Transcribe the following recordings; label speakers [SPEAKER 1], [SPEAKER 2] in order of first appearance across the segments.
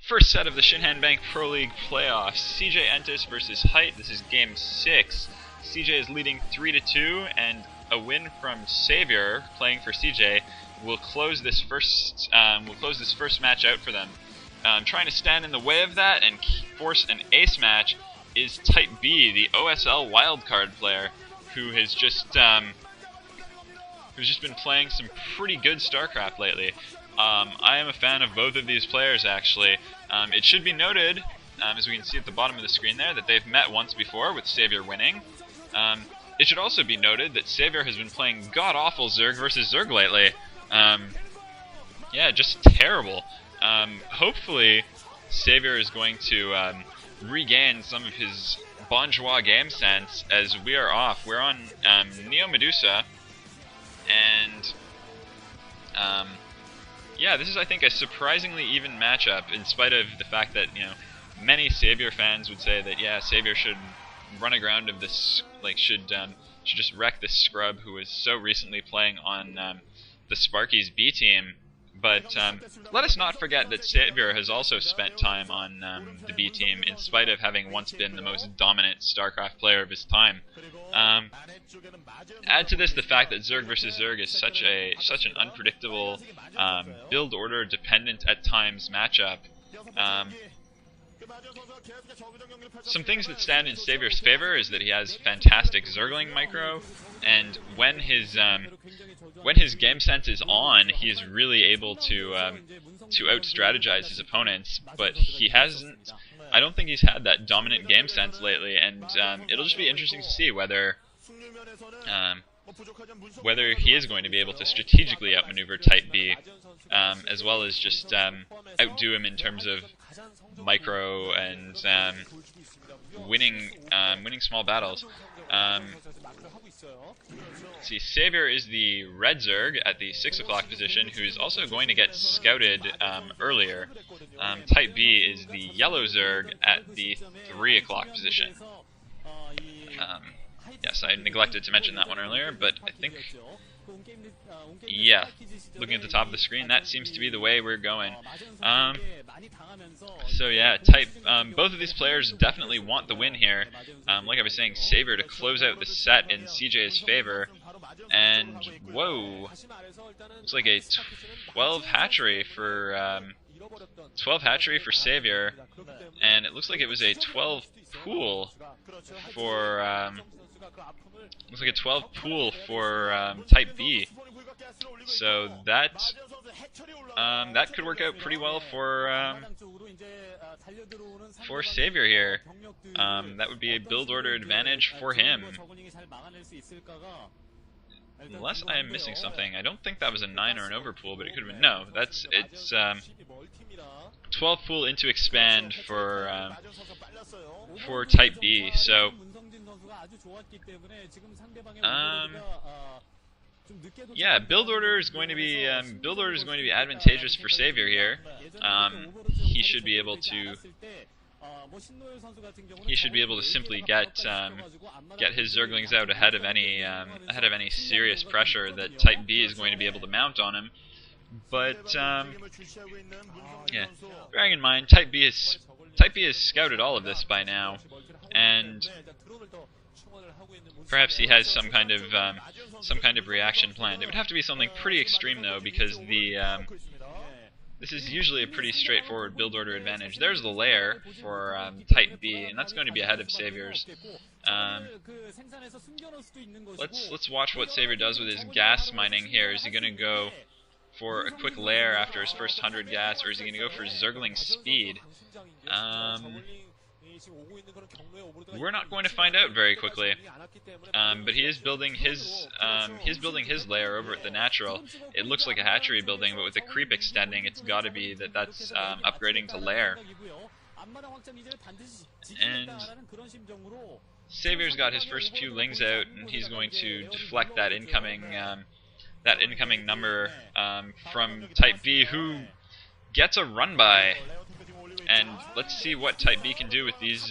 [SPEAKER 1] First set of the Shinhan Bank Pro League playoffs. CJ Entus versus Hite. This is game 6. CJ is leading 3-2, and a win from Savior, playing for CJ, will close this first match out for them. Trying to stand in the way of that and force an ace match is Type B, the OSL wildcard player, who has just been playing some pretty good StarCraft lately. I am a fan of both of these players, actually. It should be noted, as we can see at the bottom of the screen there, that they've met once before, with Savior winning. It should also be noted that Savior has been playing god-awful Zerg versus Zerg lately. Yeah, just terrible. Hopefully, Savior is going to regain some of his bourgeois game sense, as we are off. We're on Neo Medusa, and yeah, this is, I think, a surprisingly even matchup, in spite of the fact that, you know, many Savior fans would say that, yeah, Savior should run aground of this, like, should just wreck this scrub who was so recently playing on the SPARKYZ B team. But let us not forget that Savior has also spent time on the B team, in spite of having once been the most dominant StarCraft player of his time. Add to this the fact that Zerg versus Zerg is such an unpredictable, build order dependent at times matchup. Some things that stand in Savior's favor is that he has fantastic Zergling micro, and when his game sense is on, he is really able to out-strategize his opponents. But he hasn't. I don't think he's had that dominant game sense lately, and it'll just be interesting to see whether he is going to be able to strategically outmaneuver Type B, as well as just outdo him in terms of micro and winning small battles. Let's see, Savior is the red Zerg at the 6 o'clock position, who is also going to get scouted earlier. Type B is the yellow Zerg at the 3 o'clock position. Yes, I neglected to mention that one earlier, but I think, yeah, looking at the top of the screen, that seems to be the way we're going. So yeah, both of these players definitely want the win here. Like I was saying, Savior to close out the set in CJ's favor. And whoa, looks like a 12 hatchery for Savior, and it looks like it was a 12 pool for Type B. So that could work out pretty well for Savior here. That would be a build order advantage for him. Unless I am missing something. I don't think that was a 9 or an overpool, but it could have been. No, it's 12 pool into expand for Type B. So yeah, build order is going to be advantageous for Savior here. He should be able to simply get his Zerglings out ahead of any serious pressure that Type B is going to be able to mount on him. But yeah, bearing in mind, Type B has scouted all of this by now, and perhaps he has some kind of reaction planned. It would have to be something pretty extreme though, because this is usually a pretty straightforward build order advantage. There's the lair for Type B, and that's going to be ahead of Savior's. Let's watch what Savior does with his gas mining here. Is he going to go for a quick lair after his first 100 gas, or is he going to go for Zergling speed? We're not going to find out very quickly, but he is building his lair over at the natural. It looks like a hatchery building, but with the creep extending, it's got to be that's upgrading to lair. And Savior's got his first few lings out, and he's going to deflect that incoming number from Type B, who gets a run by. And let's see what Type B can do with these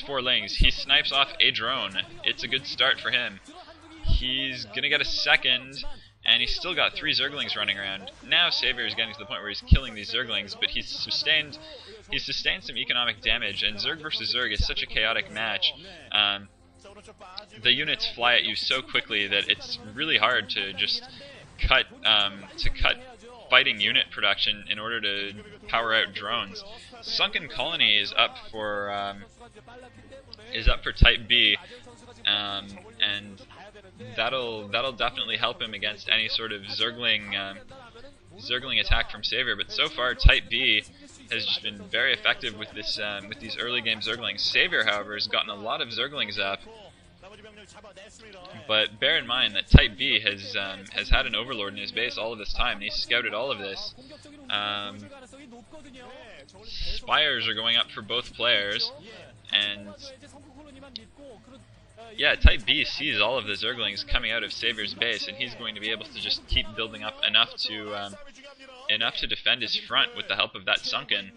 [SPEAKER 1] 4 lings. He snipes off a drone. It's a good start for him. He's gonna get a second, and he's still got 3 Zerglings running around. Now Savior is getting to the point where he's killing these Zerglings, but he's sustained some economic damage, and Zerg versus Zerg is such a chaotic match. The units fly at you so quickly that it's really hard to just cut fighting unit production in order to power out drones. Sunken Colony is up for Type B, and that'll definitely help him against any sort of Zergling attack from Savior. But so far, Type B has just been very effective with this with these early game Zerglings. Savior, however, has gotten a lot of Zerglings up. But bear in mind that Type B has had an Overlord in his base all of this time, and he's scouted all of this. Spires are going up for both players, and yeah, Type B sees all of the Zerglings coming out of Savior's base, and he's going to be able to just keep building up enough to defend his front with the help of that Sunken.